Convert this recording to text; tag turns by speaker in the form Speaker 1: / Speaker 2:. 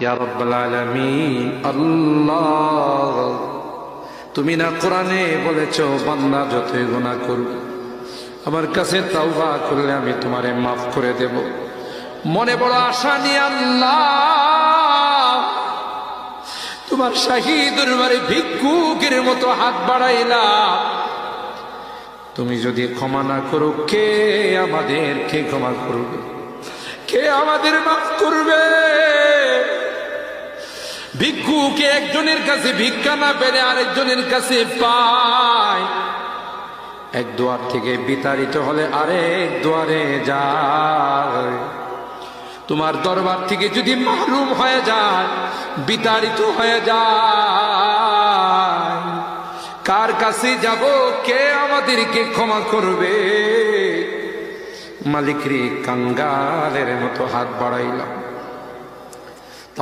Speaker 1: ইয়া রাব্বাল আলামিন। আল্লাহ, তুমি না কোরআনে বলেছো বান্দা যতই গুনাহ করবে আমার কাছে তাওবা করলে আমি তোমারে মাফ করে দেব। মনে বড় আশা নিয়ে আল্লাহ তোমার শাহী দরবারে ভিক্ষুকের মতো হাত বাড়াইলাম। তুমি যদি ক্ষমা না করো, কে আমাদেরকে ক্ষমা করবে? কে আমাদের মাফ করবে? ভিক্ষুকে একজনের কাছে ভিক্ষা না পেলে আরেকজনের কাছে পায়। এক দুয়ার থেকে বিতাড়িত হলে আরেক দুয়ারে যায়। তোমার দরবার থেকে যদি মাহরুম হয়ে যায়, বিতাড়িত হয়ে যায়, কার কাছে যাব? কে আমাদেরকে ক্ষমা করবে? মালিক রে, কাঙ্গালের মতো হাত বাড়াইলাম।